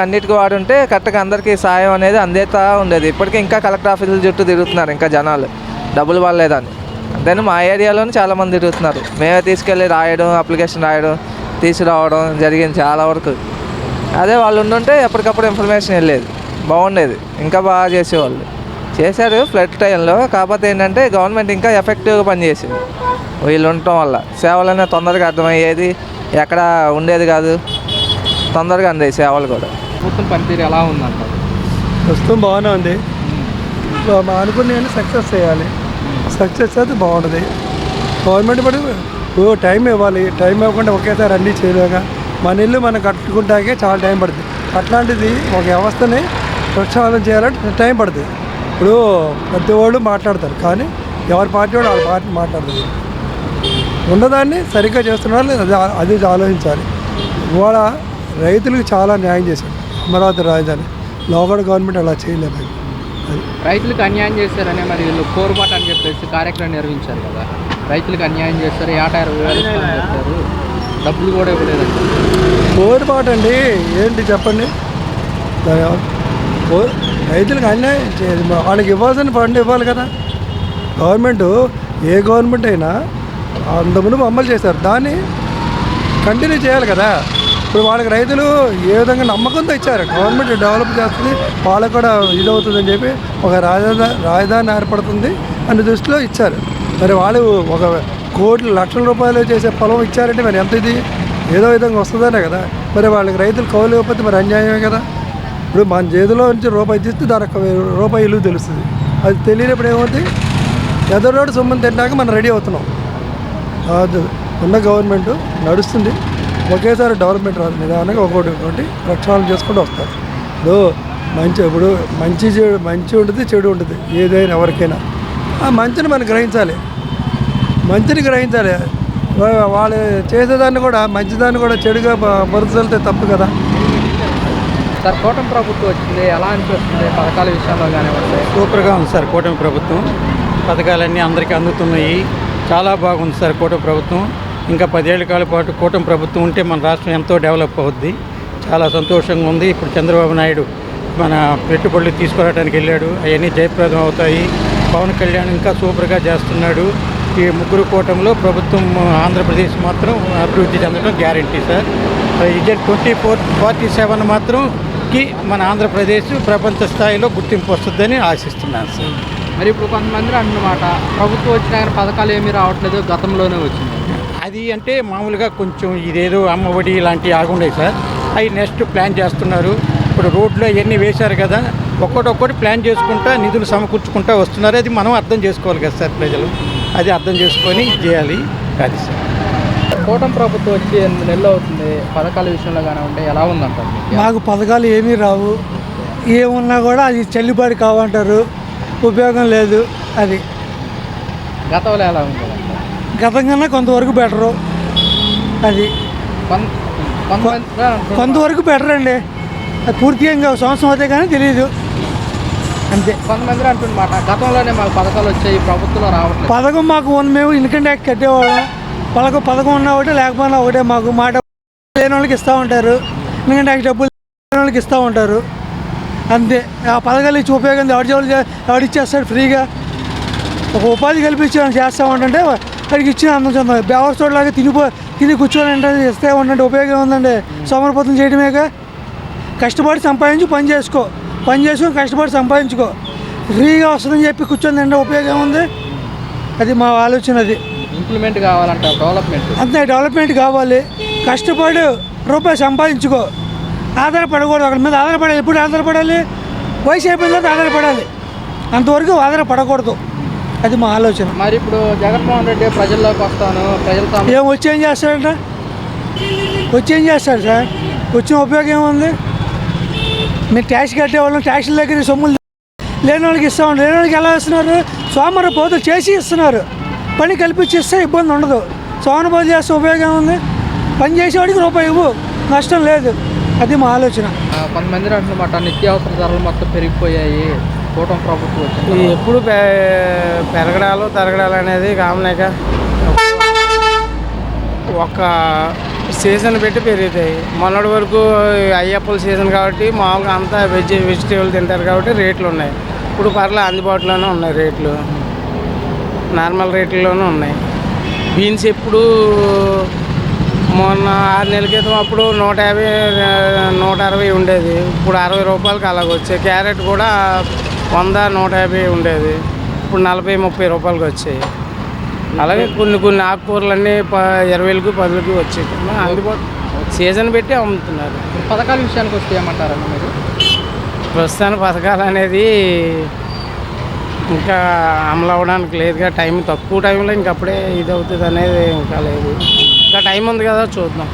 అన్నిటికీ వాడుంటే కరెక్ట్గా అందరికీ సాయం అనేది అందేతా ఉండేది. ఇప్పటికీ ఇంకా కలెక్టర్ ఆఫీసుల చుట్టూ తిరుగుతున్నారు ఇంకా జనాలు, డబ్బులు పడలేదని. అంతేనా మా ఏరియాలోనే చాలామంది తిరుగుతున్నారు. మేమే తీసుకెళ్ళి అప్లికేషన్ రాయడం తీసుకురావడం జరిగింది చాలా వరకు. అదే వాళ్ళు ఉండుంటే ఎప్పటికప్పుడు ఇన్ఫర్మేషన్ వెళ్ళేది. బాగుండేది, ఇంకా బాగా చేసేవాళ్ళు. చేశారు ఫ్లడ్ టైంలో. కాకపోతే ఏంటంటే గవర్నమెంట్ ఇంకా ఎఫెక్టివ్గా పనిచేసింది వీళ్ళు ఉండటం వల్ల. సేవలనే తొందరగా అర్థమయ్యేది, ఎక్కడ ఉండేది కాదు, తొందరగా అందేది సేవలు కూడా. ప్రభుత్వం పనితీరు ఎలా ఉందంటారు? ప్రస్తుతం బాగానే ఉంది. అనుకునే సక్సెస్ చేయాలి. సక్సెస్ అయితే బాగుంటుంది. గవర్నమెంట్ పడి టైం ఇవ్వాలి. టైం ఇవ్వకుండా ఒకేసారి అన్నీ చేయలేక మన ఇల్లు మనం కట్టుకుంటాకే చాలా టైం పడుతుంది. అట్లాంటిది ఒక వ్యవస్థని ప్రక్షాళన చేయాలంటే టైం పడుతుంది. ఇప్పుడు ప్రతి వాళ్ళు మాట్లాడతారు, కానీ ఎవరి పార్టీ వాళ్ళు వాళ్ళ పార్టీ మాట్లాడతారు. ఉన్నదాన్ని సరిగ్గా చేస్తున్నారు లేదా అది ఆలోచించాలి. ఇవాళ రైతులకు చాలా న్యాయం చేశాడు అమరావతి రాజధాని. లోకల్ గవర్నమెంట్ అలా చేయలేదు. రైతులకు అన్యాయం చేశారనే మరి వీళ్ళు కోరుబాటు అని చెప్పేసి కార్యక్రమం నిర్వహించారు కదా. రైతులకు అన్యాయం చేస్తారు, ఏటా 20,000 ఇస్తామని చెప్పారు, డబ్బులు కూడా ఇవ్వలేదండి. కోరుబాటు అండి ఏంటి చెప్పండి. రైతులకు అన్యాయం చేయాలి, వాళ్ళకి ఇవ్వాల్సిన ఫండ్ ఇవ్వాలి కదా. గవర్నమెంట్ ఏ గవర్నమెంట్ అయినా అంతకుముందు అమలు చేశారు, దాన్ని కంటిన్యూ చేయాలి కదా. ఇప్పుడు వాళ్ళకి రైతులు ఏ విధంగా నమ్మకంతో ఇచ్చారు, గవర్నమెంట్ డెవలప్ చేస్తుంది, వాళ్ళకు కూడా ఇదవుతుందని చెప్పి ఒక రాజధాని ఏర్పడుతుంది అనే దృష్టిలో ఇచ్చారు. మరి వాళ్ళు ఒక కోట్లు లక్షల రూపాయలు చేసే పొలం ఇచ్చారంటే మరి ఎంత ఇది ఏదో విధంగా వస్తుందనే కదా. మరి వాళ్ళకి రైతులు కౌలు ఇవ్వకపోతే మరి అన్యాయమే కదా. ఇప్పుడు మన చేతిలో నుంచి రూపాయి తీస్తే దానికి రూపాయి ఇల్లు తెలుస్తుంది. అది తెలియనప్పుడు ఏమవుతుంది, ఎదరోడు సొమ్ముని తిన్నాక మనం రెడీ అవుతున్నాం. ఉన్న గవర్నమెంట్ నడుస్తుంది, ఒకేసారి డెవలప్మెంట్ రాదు, నిదానంగా ఒకటి ప్రక్షాళన చేసుకుంటూ వస్తారు. ఇప్పుడు మంచి ఉంటుంది, చెడు ఉంటుంది, ఏదైనా ఎవరికైనా. ఆ మంచిని మనం గ్రహించాలి, మంచిని గ్రహించాలి. వాళ్ళు చేసేదాన్ని కూడా మంచిదాన్ని కూడా చెడుగా మరుసలితే తప్పు కదా. సార్, కూటమి ప్రభుత్వం వచ్చింది, ఎలా అనిపిస్తుంది పథకాల విషయంలో కానీ? సూపర్గా ఉంది సార్ కూటమి ప్రభుత్వం. పథకాలన్నీ అందరికీ అందుతున్నాయి. చాలా బాగుంది సార్ కూటమి ప్రభుత్వం. ఇంకా 10 ఏళ్ల కాలం పాటు కూటమి ప్రభుత్వం ఉంటే మన రాష్ట్రం ఎంతో డెవలప్ అవుద్ది. చాలా సంతోషంగా ఉంది. ఇప్పుడు చంద్రబాబు నాయుడు మన పెట్టుబడులు తీసుకురావడానికి వెళ్ళాడు, అవన్నీ జయప్రదం అవుతాయి. పవన్ కళ్యాణ్ ఇంకా సూపర్గా చేస్తున్నాడు. ఈ ముగ్గురు కూటమిలో ప్రభుత్వం ఆంధ్రప్రదేశ్ మాత్రం అభివృద్ధి చెందడం గ్యారంటీ సార్. విజన్ 2047 మాత్రంకి మన ఆంధ్రప్రదేశ్ ప్రపంచ స్థాయిలో గుర్తింపు వస్తుందని ఆశిస్తున్నాను సార్. మరి ఇప్పుడు కొంతమంది అన్నమాట ప్రభుత్వం వచ్చినా కానీ పథకాలు ఏమీ రావట్లేదు, గతంలోనే వచ్చింది. అది అంటే మామూలుగా కొంచెం ఇదేదో అమ్మఒడి ఇలాంటివి ఆగుండే సార్. అవి నెక్స్ట్ ప్లాన్ చేస్తున్నారు. ఇప్పుడు రోడ్లు అవన్నీ వేశారు కదా, ఒక్కొక్కటి ప్లాన్ చేసుకుంటా నిధులు సమకూర్చుకుంటూ వస్తున్నారు. అది మనం అర్థం చేసుకోవాలి కదా సార్, ప్రజలు అది అర్థం చేసుకొని చేయాలి. అది సార్ కూటమి ప్రభుత్వం వచ్చి 8 నెలలు అవుతుంది, పథకాల విషయంలో కానీ ఉంటే ఎలా ఉందంటారు? మాకు పథకాలు ఏమీ రావు, ఏమున్నా కూడా అది చెల్లుబాటు కావంటారు, ఉపయోగం లేదు. అది గతంలో ఎలా ఉంది? గతం కన్నా కొంతవరకు బెటరు. అది కొంతవరకు బెటర్ అండి. అది పూర్తిగా ఇంకా సంవత్సరం అయితే కానీ తెలియదు, అంతే. కొంతమంది అంటున్నమాట గతంలోనే మాకు పథకాలు వచ్చాయి, ప్రభుత్వంలో రావట్లేదు. పథకం మాకు మేము ఇన్కమ్ ట్యాక్స్ కట్టేవాళ్ళం. పథకం ఉన్నా ఒకటే లేకపోయినా ఒకటే. మాకు మాట లేని వాళ్ళకి ఇస్తూ ఉంటారు, ఇన్కమ్ ట్యాక్స్ డబ్బులు లేని వాళ్ళకి ఇస్తూ ఉంటారు, అంతే. ఆ పథకాలు ఇచ్చి ఉపయోగం ఎవడిచ్చేస్తాడు ఫ్రీగా? ఒక ఉపాధి కల్పించి చేస్తూ ఉంటుంటే వాడికి ఇచ్చిన అందం చెందాం. బేవర్సోడ్లాగా తిని కూర్చొని అంటే ఇస్తే ఉండండి, ఉపయోగం ఉందండి. సోమరపోతం చేయడమేగా. కష్టపడి సంపాదించి పని చేసుకొని కష్టపడి సంపాదించుకో. ఫ్రీగా వస్తుందని చెప్పి కూర్చొని తింటే ఉపయోగం ఉంది. అది మా ఆలోచన. అది ఇంప్లిమెంట్ కావాలంట, డెవలప్మెంట్ అంతే. డెవలప్మెంట్ కావాలి, కష్టపడి రూపాయి సంపాదించుకో. ఆధారపడకూడదు ఒకరి మీద. ఆధారపడాలి. ఎప్పుడు ఆధారపడాలి? వయసు అయిపోయిన తర్వాత ఆధారపడాలి, అంతవరకు ఆధారపడకూడదు. అది మా ఆలోచన. మరి ఇప్పుడు జగన్మోహన్ రెడ్డి ప్రజల్లోకి వస్తాను, ప్రజలతో వచ్చి ఏం చేస్తాడు సార్? వచ్చిన ఉపయోగం ఏముంది? మీరు ట్యాక్స్ కట్టేవాళ్ళం, ట్యాక్సుల దగ్గర సొమ్ములు లేని వాళ్ళకి ఇస్తూ ఉంటారు. లేని వాళ్ళకి ఎలా ఇస్తున్నారు? సోమరపోతులు చేసి ఇస్తున్నారు. పని కల్పించి ఇస్తే ఇబ్బంది ఉండదు. సోమరపోతులు చేస్తే ఉపయోగం ఉంది? పని చేసేవాడికి రూపాయి ఇవ్వు, నష్టం లేదు. అది మా ఆలోచన. కొంతమంది అంటున్నమాట నిత్యావసర ధరలు మొత్తం పెరిగిపోయాయి, కూటమి ప్రభుత్వం వచ్చింది. ఎప్పుడు తరగడాలు అనేది కామనేక ఒక సీజన్ పెట్టి పెరుగుతాయి. మొన్నటి వరకు అయ్యప్పల సీజన్ కాబట్టి మామూలుగా అంతా వెజిటేబుల్ తింటారు కాబట్టి రేట్లు ఉన్నాయి. ఇప్పుడు అందుబాటులోనే ఉన్నాయి రేట్లు, నార్మల్ రేట్లలోనే ఉన్నాయి. బీన్స్ ఎప్పుడు మొన్న 6 నెలల క్రితం అప్పుడు 150 160 ఉండేది, ఇప్పుడు 60 రూపాయలకి అలాగ వచ్చాయి. క్యారెట్ కూడా 100 150 ఉండేది, ఇప్పుడు 40 30 రూపాయలకి వచ్చాయి. అలాగే కొన్ని ఆకుకూరలన్నీ 20కి 10కి వచ్చాయి. అందుబాటు సీజన్ పెట్టి అమ్ముతున్నారు. పథకాల విషయానికి వస్తే ఏమంటారన్న మీరు? ప్రస్తుతానికి పథకాలు అనేది ఇంకా అమలు అవ్వడానికి లేదుగా, టైం తక్కువ టైంలో ఇంకప్పుడే ఇది అవుతుంది అనేది ఇంకా లేదు. ఇంకా టైం ఉంది కదా, చూద్దాం.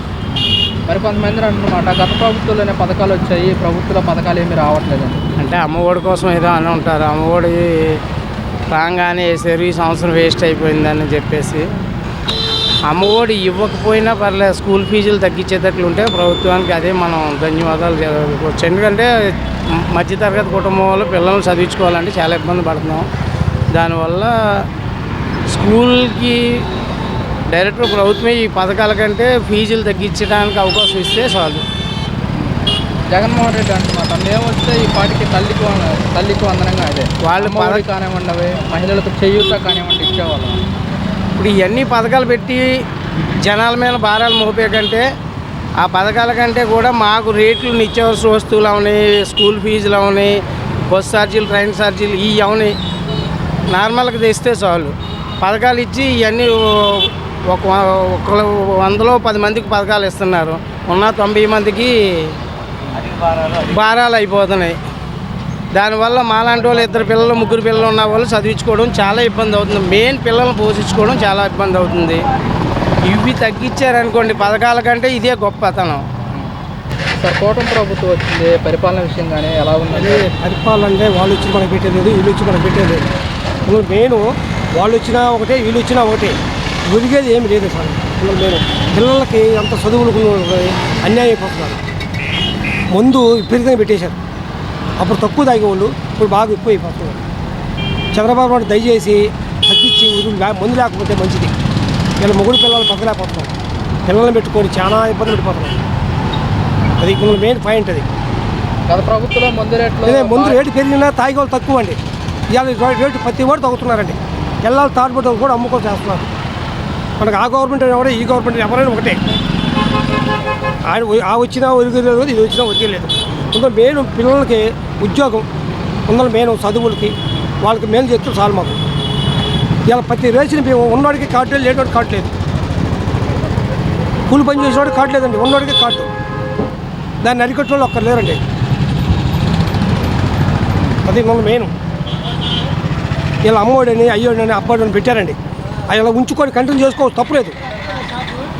మరి కొంతమంది అంటున్నమాట గత ప్రభుత్వంలోనే పథకాలు వచ్చాయి, ప్రభుత్వంలో పథకాలు ఏమీ రావట్లేదండి. అంటే అమ్మఒడి కోసం ఏదో అని ఉంటారు. అమ్మఒడి రాగానే వేసారు, ఈ సంవత్సరం వేస్ట్ అయిపోయిందని చెప్పేసి. అమ్మఒడి ఇవ్వకపోయినా పర్లేదు, స్కూల్ ఫీజులు తగ్గించేటట్లు ఉంటే ప్రభుత్వానికి అదే మనం ధన్యవాదాలు చెప్పుకోవచ్చు. ఎందుకంటే మధ్యతరగతి కుటుంబం వాళ్ళు పిల్లల్ని చదివించుకోవాలంటే చాలా ఇబ్బంది పడుతున్నాం. దానివల్ల స్కూల్కి డైరెక్ట్ ప్రభుత్వమే ఈ పథకాల కంటే ఫీజులు తగ్గించడానికి అవకాశం ఇస్తే చాలు. జగన్మోహన్ రెడ్డి అంటున్నమాట మేము వస్తే ఈ పాటికి తల్లికి వందనంగా అదే వాళ్ళు పథకాలు కానివ్వండి, అవి మహిళలకు చేయూత కానివ్వండి ఇచ్చేవాళ్ళం. ఇప్పుడు ఇవన్నీ పథకాలు పెట్టి జనాల మీద భారాలు మోపే కంటే ఆ పథకాల కంటే కూడా మాకు రేట్లు నిత్యావసర వస్తువులు అవని, స్కూల్ ఫీజులు అవని, బస్ ఛార్జీలు, ట్రైన్ ఛార్జీలు ఇవి అవని నార్మల్గా తెస్తే చాలు. పథకాలు ఇచ్చి ఇవన్నీ ఒక 100లో 10 మందికి పథకాలు ఇస్తున్నారు, ఉన్న 90 మందికి భారాలు అయిపోతున్నాయి. దానివల్ల మాలాంటి వాళ్ళు 2 పిల్లలు 3 పిల్లలు ఉన్న వాళ్ళు చదివించుకోవడం చాలా ఇబ్బంది అవుతుంది. మెయిన్ పిల్లల్ని పోషించుకోవడం చాలా ఇబ్బంది అవుతుంది. ఇవి తగ్గించారనుకోండి పథకాల కంటే ఇదే గొప్పతనం. సార్ కూటమి ప్రభుత్వం వచ్చింది, పరిపాలన విషయంగానే ఎలా ఉందండి? పరిపాలన అంటే వాళ్ళు వచ్చి మనకు పెట్టేది లేదు, వీళ్ళు వచ్చి మనకు పెట్టేది లేదు. ఇప్పుడు మెయిన్ వాళ్ళు వచ్చినా ఒకటే, వీళ్ళు వచ్చినా ఒకటే, ఒరిగేది ఏమి లేదు సార్. ఇప్పుడు నేను పిల్లలకి అంత చదువులకు అన్యాయం అయిపోతున్నారు. ముందు విపరీతంగా పెట్టేశారు, అప్పుడు తక్కువ తాగేవాళ్ళు, ఇప్పుడు బాగా ఎక్కువ అయిపోతున్నారు. చంద్రబాబు నాయుడు దయచేసి తగ్గించి మందు లేకపోతే మంచిది. వీళ్ళ మొగుడు పిల్లలు బతకలేకపోతున్నారు, పిల్లల్ని పెట్టుకొని చాలా ఇబ్బంది పడిపోతున్నారు. అది ఇప్పుడు మెయిన్ పాయింట్. అది గత ప్రభుత్వంలో ముందు రేటు పెరిగినా తాగే వాళ్ళు తక్కువ అండి. ఇవాళ రేటు ప్రతి వాడు తగ్గుతున్నారండి. పిల్లలు తాడుబడి కూడా అమ్ముకొని చేస్తున్నారు. మనకు ఆ గవర్నమెంట్ ఎవరే, ఈ గవర్నమెంట్ ఎవరైనా ఒకటే. ఆ వచ్చినా ఒరిగలేదు, ఇది వచ్చినా ఒరిగలేదు. ఇంకా మెయిన్ పిల్లలకి ఉద్యోగం ఉందని, మెయిన్ చదువులకి వాళ్ళకి మేలు చేస్తే చాలు మాకు. ఇలా ప్రతి రేషన్ ఉన్నవాడికి కార్డు లేదు, లేనివాడికి కార్డు లేదు. కూలి పని చేసేవాడికి కార్డు లేదండి, ఉన్నవాడికి కార్డు. దాన్ని అరికట్టే వాళ్ళు ఒక్కరు లేరండి. అది మన మెయిన్. ఇలా అమ్మోడని అయ్యోడని అబ్బాడని పెట్టారండి. అవి ఇలా ఉంచుకొని కంటిన్యూ చేసుకోవచ్చు, తప్పులేదు.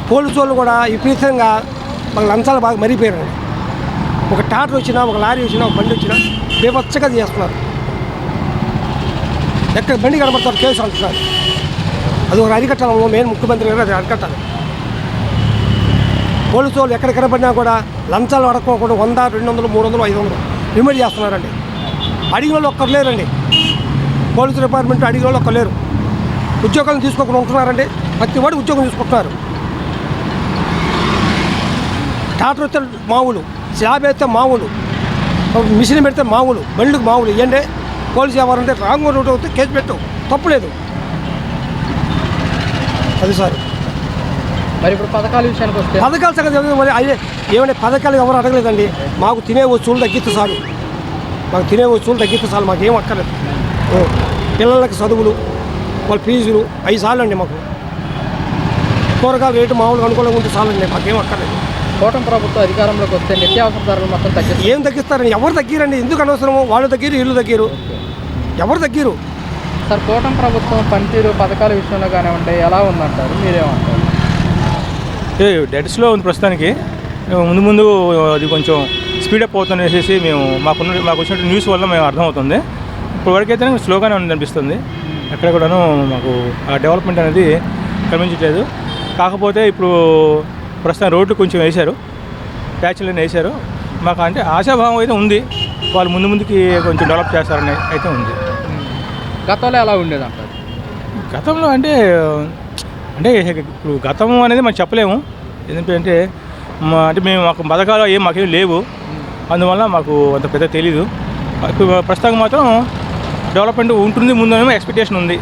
పోలీసు వాళ్ళు కూడా విపరీతంగా వాళ్ళ లంచాలు బాగా మరిగిపోయారండి. ఒక ట్రాక్టర్ వచ్చినా, ఒక లారీ వచ్చినా, ఒక బండి వచ్చినా బేపచ్చగా చేస్తున్నారు. ఎక్కడ బండి కనబడతారు కేసు అంటున్నారు. అది ఒక అరికట్టాలి, మెయిన్ ముఖ్యమంత్రి గారు అది అరికట్టాలి. పోలీసు వాళ్ళు ఎక్కడ కనబడినా కూడా లంచాలు అడగకుండా 100, 200, 300, 500 రిమైండ్ చేస్తున్నారండి. అడిగిన వాళ్ళు ఒక్కరు లేరండి. పోలీసు డిపార్ట్మెంట్ అడిగిన వాళ్ళు ఒక్కరు లేరు. ఉద్యోగాలను తీసుకోకుండా ఉంటున్నారండి. ప్రతి వాడు ఉద్యోగం తీసుకుంటున్నారు. ట్రాక్టర్ వస్తే మామూలు, స్లాబ్ వేస్తే మామూలు, మిషన్ పెడితే మామూలు, బండ్లకు మామూలు. ఇవ్వండి పోలీసు ఎవరంటే రాంగ్ రూట్ అవుతే కేసు పెట్టు, తప్పులేదు. అది సార్. మరి ఇప్పుడు పథకాల విషయానికి వస్తే పథకాల సంగతి మరి అయ్యే ఏమంటే పథకాలు ఎవరు అడగలేదండి. మాకు తినే వస్తువులు తగ్గిస్తే చాలు, మాకు తినే వస్తువులు తగ్గిస్తే చాలు, మాకు ఏం అక్కర్లేదు. పిల్లలకి చదువులు, వాళ్ళ ఫీజులు అవి చాలండి. మాకు కూరగాయల రేటు మామూలుగా అనుకూలంగా ఉంటే చాలండి, మాకేం అక్కర్లేదు. కూటమి ప్రభుత్వం అధికారంలోకి వస్తే నిత్యావసర ధరలు మొత్తం తగ్గిస్తారు. ఏం తగ్గిస్తారండి? ఎవరు తగ్గిరండి, ఎందుకు అనవసరము? వాళ్ళు తగ్గిరు, వీళ్ళు తగ్గిరు, ఎవరు తగ్గిరు? సార్ కూటమి ప్రభుత్వం పనితీరు పథకాల విషయంలో కానివ్వండి ఎలా ఉందంటారు, మీరేమంటారు? డెడ్ స్లో ఉంది ప్రస్తుతానికి. ముందు అది కొంచెం స్పీడప్ అవుతుంది అనేసి మాకు వచ్చిన న్యూస్ వల్ల మేము అర్థమవుతుంది. ఇప్పుడు వరకైతే స్లోగానే ఉంది అనిపిస్తుంది. ఎక్కడ కూడాను మాకు ఆ డెవలప్మెంట్ అనేది కనిపించట్లేదు. కాకపోతే ఇప్పుడు ప్రస్తుతం రోడ్లు కొంచెం వేశారు, ప్యాచ్లన్నీ వేశారు. మాకు అంటే ఆశాభావం అయితే ఉంది, వాళ్ళు ముందుకి కొంచెం డెవలప్ చేస్తారని అయితే ఉంది. గతంలో ఎలా ఉండేది అంటారు? గతంలో అంటే ఇప్పుడు గతం అనేది మనం చెప్పలేము. ఎందుకంటే అంటే మాకు పథకాలు మాకేం లేవు, అందువల్ల మాకు అంత పెద్ద తెలీదు. ప్రస్తుతం మాత్రం డెవలప్మెంట్ ఉంటుంది ముందు ఎక్స్పెక్టేషన్ ఉంది.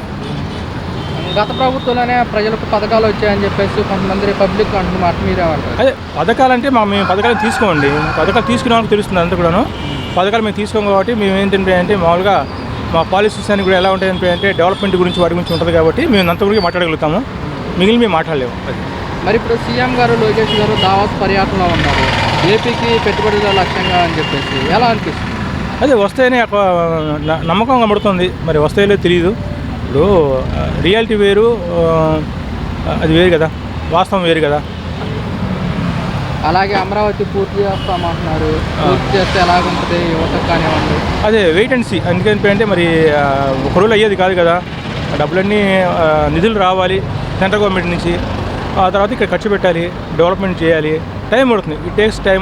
గత ప్రభుత్వంలోనే ప్రజలకు పథకాలు వచ్చాయని చెప్పేసి కొంతమంది పబ్లిక్ అంటున్నమాట, మీరేమంటారు? అదే పథకాలంటే మేము పథకాలు తీసుకోండి, పథకాలు తీసుకునే వాళ్ళకి తెలుస్తుంది అంతా కూడాను. పథకాలు మేము తీసుకోం కాబట్టి మేము ఏంటంటే అంటే మామూలుగా మా పాలసీస్ అని కూడా ఎలా ఉంటాయంటే అంటే డెవలప్మెంట్ గురించి వాటి గురించి ఉంటుంది కాబట్టి మేము అంత గురించి మాట్లాడగలుగుతాము, మిగిలిన మేము మాట్లాడలేము. అది మరి ఇప్పుడు సీఎం గారు లోకేష్ గారు దావాస్ పర్యటనలో ఉన్నారు, ఏపీకి పెట్టుబడుల లక్ష్యంగా అని చెప్పేసి ఎలా అనిపిస్తుంది? అదే వస్తాయని ఒక నమ్మకం కనబడుతుంది, మరి వస్తాయో తెలియదు. ఇప్పుడు రియాలిటీ వేరు, అది వేరు కదా, వాస్తవం వేరు కదా. అలాగే అమరావతి పూర్తి చేస్తామంటున్నారు, పూర్తి చేస్తే ఎలాగుంటుంది యువతకు కానివ్వండి? అదే వెయిట్ అండ్ సీ. అందుకంటే మరి ఒక రోజు అయ్యేది కాదు కదా, డబ్బులన్నీ నిధులు రావాలి సెంట్రల్ గవర్నమెంట్ నుంచి, ఆ తర్వాత ఇక్కడ ఖర్చు పెట్టాలి, డెవలప్మెంట్ చేయాలి, టైం పడుతుంది. It takes time.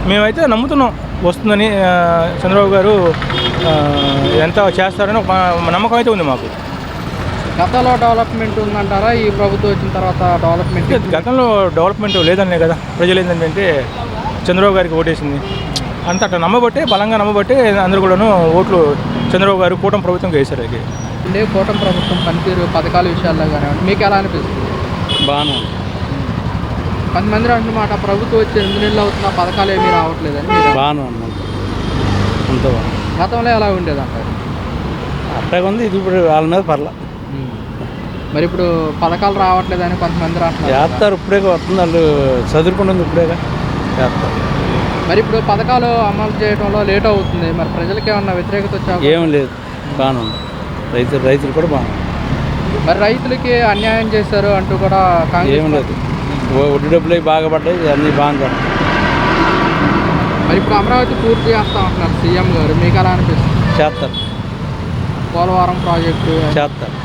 మేమైతే నమ్ముతున్నాం వస్తుందని, చంద్రబాబు గారు ఎంత చేస్తారని ఒక నమ్మకం అయితే ఉంది మాకు. గతంలో డెవలప్మెంట్ ఉందంటారా? ఈ ప్రభుత్వం వచ్చిన తర్వాత డెవలప్మెంట్? గతంలో డెవలప్మెంట్ లేదనే కదా ప్రజలు ఏంటంటే చంద్రబాబు గారికి ఓటేసింది. అంత అట్లా నమ్మబట్టే, బలంగా నమ్మబట్టే అందరూ కూడాను ఓట్లు చంద్రబాబు గారు కూటమి ప్రభుత్వం వేశారు. అది అంటే కూటమి ప్రభుత్వం పనితీరు పథకాల విషయాల్లో కానివ్వండి మీకు ఎలా అనిపిస్తుంది? బాగానే ఉంది. కొంతమంది అంటున్నమాట ప్రభుత్వం వచ్చి 2 నెలలు అవుతున్న పథకాలు ఏమీ రావట్లేదని. బాగానే ఉంది, అంత గతంలో ఎలా ఉండేది అంటారు? అట్టే ఉంది, ఇది ఇప్పుడు వాళ్ళ మీద పర్లా. మరి ఇప్పుడు పథకాలు రావట్లేదని కొంతమంది అంటున్నారు. చేస్తారు, ఇప్పుడే వస్తుంది, వాళ్ళు చదువుకుంటుంది ఇప్పుడేగా చేస్తారు. మరి ఇప్పుడు పథకాలు అమలు చేయడంలో లేట్ అవుతుంది, మరి ప్రజలకి ఏమన్నా వ్యతిరేకత వచ్చా? ఏం లేదు, బాగానే ఉంది. రైతులు కూడా బాగుంది. మరి రైతులకి అన్యాయం చేశారు అంటూ కూడా ఏం లేదు, వడ్డీ డబ్బులు బాగా పడ్డాయి, అన్నీ బాగా పడ్డాయి. మరి ఇప్పుడు అమరావతి పూర్తి చేస్తామంటున్నారు సీఎం గారు, మీకు ఎలా అనిపిస్తుంది? చేస్తారు. పోలవరం ప్రాజెక్టు చేస్తారు.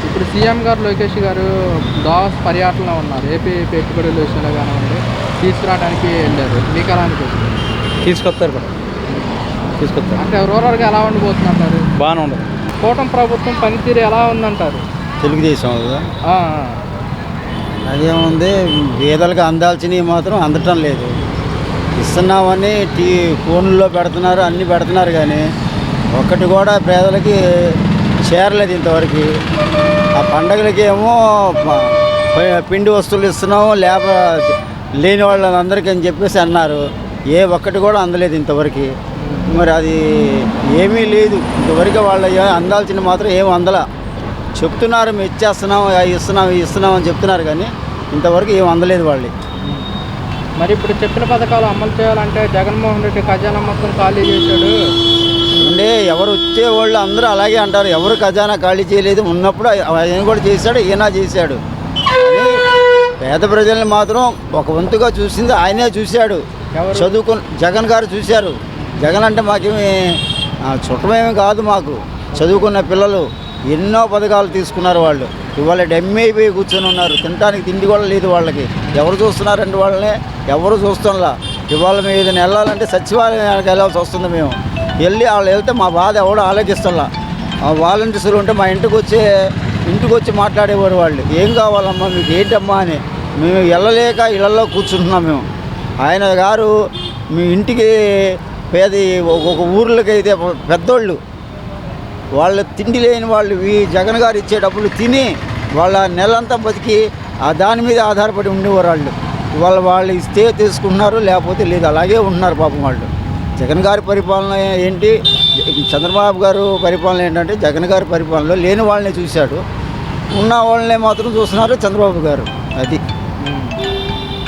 ఇప్పుడు సీఎం గారు లోకేష్ గారు దావాస్ పర్యటనలో ఉన్నారు, ఏపీ పెట్టుబడుల విషయంలో కానివ్వండి తీసుకురావడానికి వెళ్ళారు, మీకు ఎలా అనిపిస్తుంది? తీసుకొస్తారు కూడా, తీసుకొస్తారు. అంటే రూరల్గా ఎలా ఉండిపోతుందంటారు? బాగానే ఉండదు. కూటమి ప్రభుత్వం పనితీరు ఎలా ఉందంటారు? తెలుగుదేశం అదేముంది, పేదలకు అందాల్సినవి మాత్రం అందటం లేదు. ఇస్తున్నామని ఫోన్లో పెడుతున్నారు, అన్నీ పెడుతున్నారు, కానీ ఒక్కటి కూడా పేదలకి చేరలేదు ఇంతవరకు. ఆ పండగలకి ఏమో పిండి వస్తువులు ఇస్తున్నాము, లేని వాళ్ళందరికీ అని చెప్పేసి అన్నారు, ఏ ఒక్కటి కూడా అందలేదు ఇంతవరకు. మరి అది ఏమీ లేదు ఇంతవరకు, వాళ్ళ అందాల్సిన మాత్రం ఏమి అందలా. చెప్తున్నారు మేము ఇస్తున్నాం అని చెప్తున్నారు, కానీ ఇంతవరకు ఏం అందలేదు వాళ్ళు. మరి ఇప్పుడు చెప్పిన పథకాలు అమలు చేయాలంటే జగన్మోహన్ రెడ్డి ఖజానా మొత్తం ఖాళీ చేశాడు అంటే ఎవరు వచ్చేవాళ్ళు అందరూ అలాగే అంటారు, ఎవరు ఖజానా ఖాళీ చేయలేదు, ఉన్నప్పుడు ఆయన కూడా చేశాడు, ఈయన చేశాడు. పేద ప్రజల్ని మాత్రం ఒక వంతుగా చూసింది ఆయనే చూశాడు. జగన్ గారు చూశారు. జగన్ అంటే మాకేమి చుట్టమేమీ కాదు, మాకు చదువుకున్న పిల్లలు ఎన్నో పథకాలు తీసుకున్నారు వాళ్ళు. ఇవాళ డెమ్మి అయిపోయి కూర్చొని ఉన్నారు, తినడానికి తిండి కూడా లేదు వాళ్ళకి. ఎవరు చూస్తున్నారండి వాళ్ళని? ఎవరు చూస్తున్నా. ఇవాళ మేము ఏదైనా వెళ్ళాలంటే సచివాలయానికి వెళ్ళాల్సి వస్తుంది. మేము వాళ్ళు వెళ్తే మా బాధ ఎవడో ఆలోచిస్తున్నా. వాలంటీర్లు ఉంటే మా ఇంటికి వచ్చి మాట్లాడేవారు వాళ్ళు, ఏం కావాలమ్మా మీకు ఏంటమ్మా అని. మేము వెళ్ళలేక ఇళ్లలో కూర్చుంటున్నాం మేము. ఆయన గారు మీ ఇంటికి ఒక ఊర్లకైతే పెద్దోళ్ళు వాళ్ళు తిండి లేని వాళ్ళు ఈ జగన్ గారు ఇచ్చే డబ్బులు తిని వాళ్ళ నెలంతా బతికి దాని మీద ఆధారపడి ఉండేవారు వాళ్ళు. వాళ్ళు ఇస్తే తీసుకుంటున్నారు, లేకపోతే లేదు, అలాగే ఉంటున్నారు పాపం వాళ్ళు. జగన్ గారి పరిపాలన ఏంటి, చంద్రబాబు గారు పరిపాలన ఏంటంటే జగన్ గారి పరిపాలనలో లేని వాళ్ళని చూశాడు, ఉన్న వాళ్ళనే మాత్రం చూస్తున్నారు చంద్రబాబు గారు. అది